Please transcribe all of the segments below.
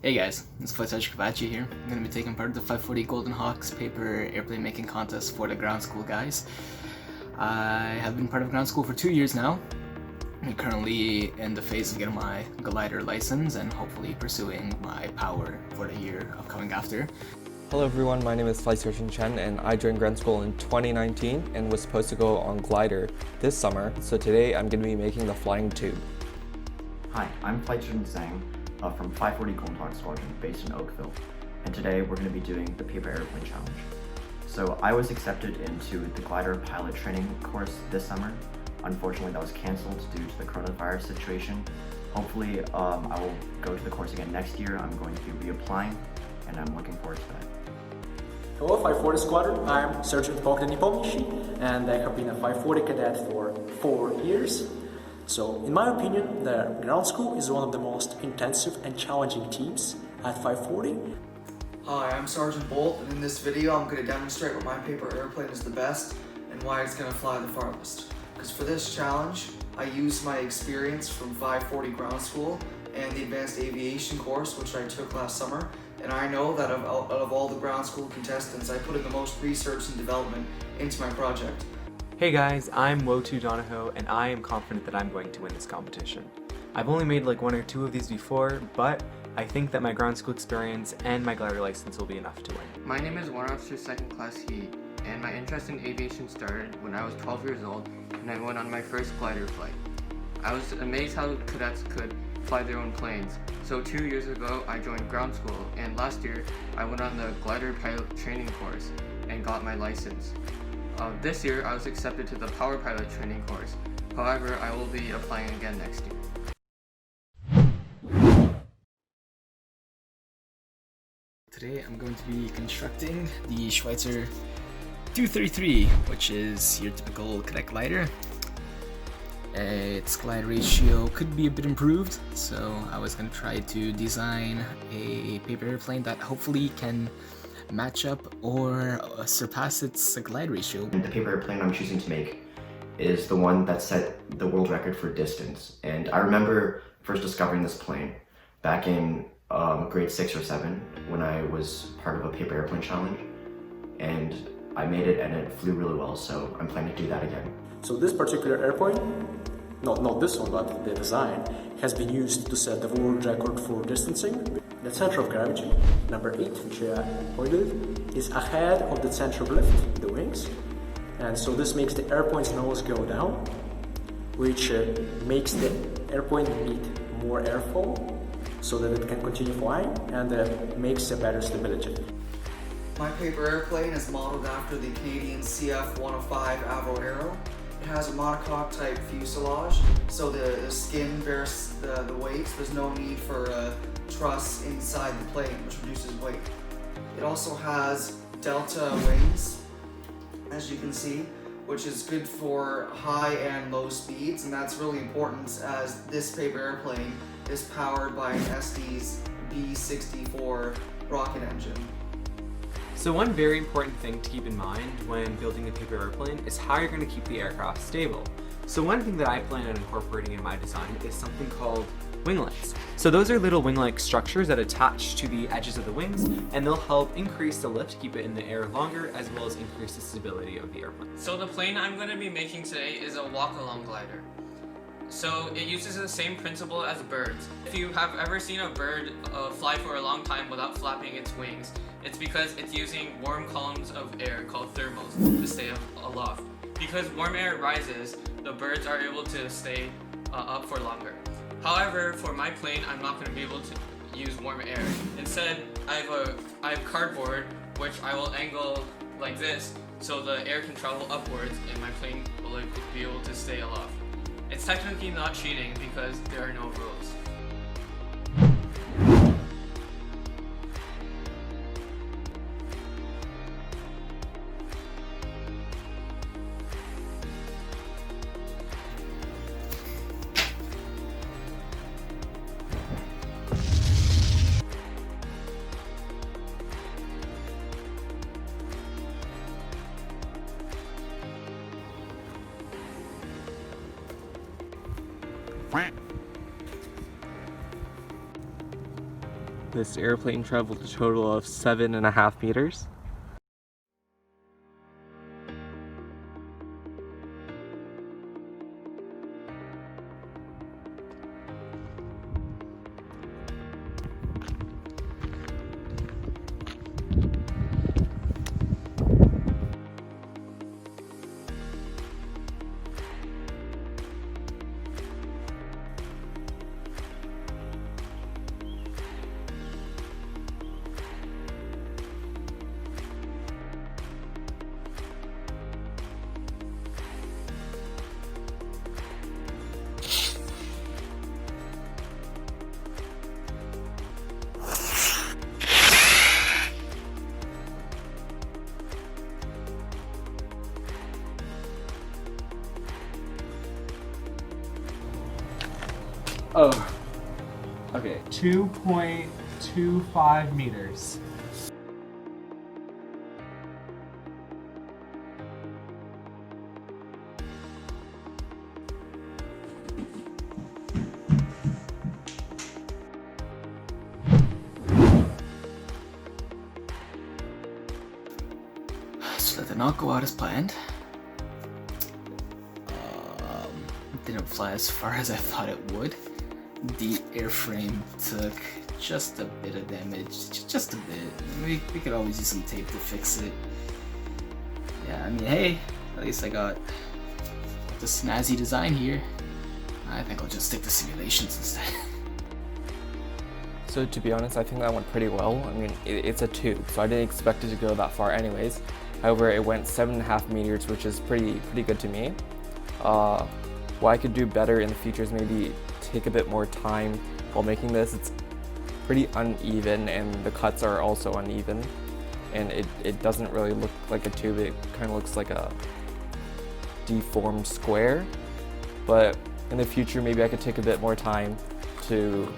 Hey guys, it's Papier here. I'm going to be taking part of the 540 Golden Hawks paper airplane making contest for the ground school guys. I have been part of ground school for 2 years now. I'm currently in the phase of getting my glider license and hopefully pursuing my power for the year upcoming after. Hello everyone, my name is Flight Surgeon Chen and I joined ground school in 2019 and was supposed to go on glider this summer. So today I'm going to be making the flying tube. Hi, I'm Flight Surgeon Zhang from 540 Golden Hawk Squadron based in Oakville, and today we're going to be doing the Paper Airplane Challenge. So I was accepted into the glider pilot training course this summer. Unfortunately, that was cancelled due to the coronavirus situation. Hopefully, I will go to the course again next year. I'm going to be reapplying, and I'm looking forward to that. Hello 540 Squadron, I'm Sergeant Bogdan Nipomici, and I have been a 540 cadet for 4 years. So, in my opinion, the ground school is one of the most intensive and challenging teams at 540. Hi, I'm Sergeant Bolt, and in this video I'm going to demonstrate why my paper airplane is the best and why it's going to fly the farthest. Because for this challenge, I used my experience from 540 ground school and the advanced aviation course which I took last summer, and I know that out of all the ground school contestants, I put in the most research and development into my project. Hey guys, I'm Wotu Donahoe and I am confident that I'm going to win this competition. I've only made like 1 or 2 of these before, but I think that my ground school experience and my glider license will be enough to win. My name is Warrant Officer 2nd Class He, and my interest in aviation started when I was 12 years old and I went on my first glider flight. I was amazed how cadets could fly their own planes. So 2 years ago I joined ground school, and last year I went on the glider pilot training course and got my license. This year I was accepted to the power pilot training course. However, I will be applying again next year. Today I'm going to be constructing the Schweitzer 233, which is your typical cadet glider. Its glide ratio could be a bit improved, so I was going to try to design a paper airplane that hopefully can match up or surpass its glide ratio. The paper airplane I'm choosing to make is the one that set the world record for distance. And I remember first discovering this plane back in grade 6 or 7 when I was part of a paper airplane challenge, and I made it and it flew really well, so I'm planning to do that again. So this particular airplane, not this one, but the design, has been used to set the world record for distancing. The center of gravity, number 8, which I pointed, is ahead of the center of lift, the wings. And so this makes the airplane's nose go down, which makes the airplane need more airflow so that it can continue flying, and makes a better stability. My paper airplane is modeled after the Canadian CF-105 Avro Aero. It has a monocoque type fuselage, so the skin bears the weight. There's no need for a truss inside the plane, which reduces weight. It also has delta wings, as you can see, which is good for high and low speeds, and that's really important as this paper airplane is powered by an Estes B64 rocket engine. So one very important thing to keep in mind when building a paper airplane is how you're going to keep the aircraft stable. So one thing that I plan on incorporating in my design is something called winglets. So those are little wing-like structures that attach to the edges of the wings, and they'll help increase the lift, keep it in the air longer, as well as increase the stability of the airplane. So the plane I'm going to be making today is a walk-along glider. So it uses the same principle as birds. If you have ever seen a bird fly for a long time without flapping its wings, it's because it's using warm columns of air called thermals to stay aloft. Because warm air rises, the birds are able to stay up for longer. However, for my plane, I'm not going to be able to use warm air. Instead, I have cardboard, which I will angle like this so the air can travel upwards and my plane will be able to stay aloft. It's technically not cheating because there are no rules. This airplane traveled a total of 7.5 meters. Oh, okay, 2.25 meters. So that did not go out as planned. Didn't fly as far as I thought it would. The airframe took just a bit of damage, just a bit. We could always use some tape to fix it. Yeah, I mean, hey, at least I got the snazzy design here. I think I'll just stick to simulations instead. So to be honest, I think that went pretty well. I mean, it's a tube, so I didn't expect it to go that far anyways. However, it went 7.5 meters, which is pretty good to me. What I could do better in the future is maybe take a bit more time while making this. It's pretty uneven and the cuts are also uneven, and it doesn't really look like a tube. It kind of looks like a deformed square. But in the future, maybe I could take a bit more time to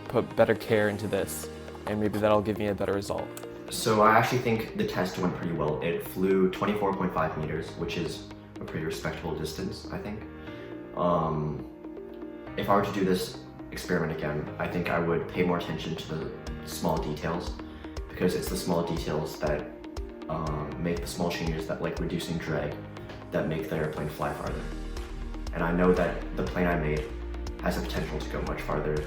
put better care into this, and maybe that'll give me a better result. So I actually think the test went pretty well. It flew 24.5 meters, which is a pretty respectable distance, I think. If I were to do this experiment again, I think I would pay more attention to the small details, because it's the small details that make the small changes, that like reducing drag, that make the airplane fly farther. And I know that the plane I made has the potential to go much farther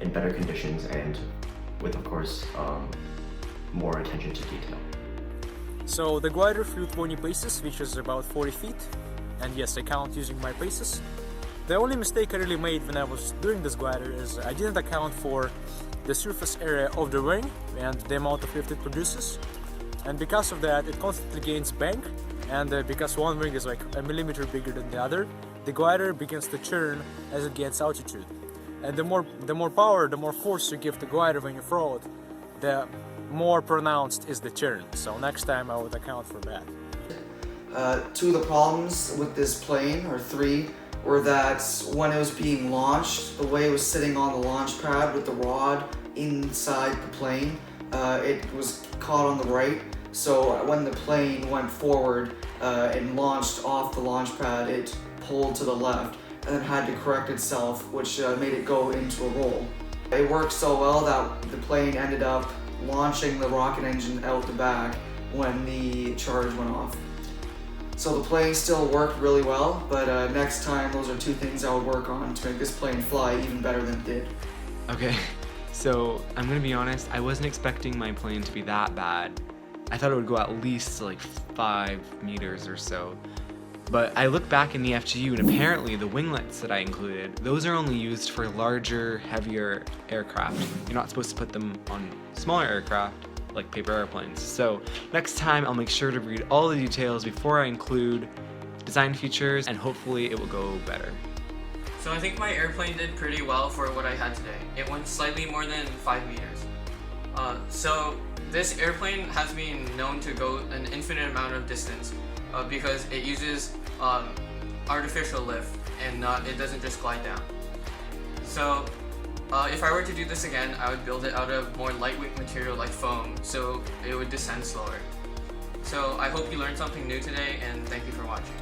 in better conditions and with, of course, more attention to detail. So the glider flew 20 paces, which is about 40 feet. And yes, I count using my paces. The only mistake I really made when I was doing this glider is I didn't account for the surface area of the wing and the amount of lift it produces. And because of that, it constantly gains bank, and because one wing is like a millimeter bigger than the other, the glider begins to churn as it gains altitude. And the more power, the more force you give the glider when you throw it, the more pronounced is the churn. So next time I would account for that. Two of the problems with this plane, or three, were that when it was being launched, the way it was sitting on the launch pad with the rod inside the plane, it was caught on the right. So when the plane went forward and launched off the launch pad, it pulled to the left and then had to correct itself, which made it go into a roll. It worked so well that the plane ended up launching the rocket engine out the back when the charge went off. So the plane still worked really well, but next time those are two things I would work on to make this plane fly even better than it did. Okay, so I'm gonna be honest, I wasn't expecting my plane to be that bad. I thought it would go at least like 5 meters or so. But I look back in the FGU, and apparently the winglets that I included, those are only used for larger, heavier aircraft. You're not supposed to put them on smaller aircraft like paper airplanes. So next time I'll make sure to read all the details before I include design features, and hopefully it will go better. So I think my airplane did pretty well for what I had today. It went slightly more than 5 meters. So this airplane has been known to go an infinite amount of distance because it uses artificial lift, and it doesn't just glide down. So if I were to do this again, I would build it out of more lightweight material like foam, so it would descend slower. So I hope you learned something new today, and thank you for watching.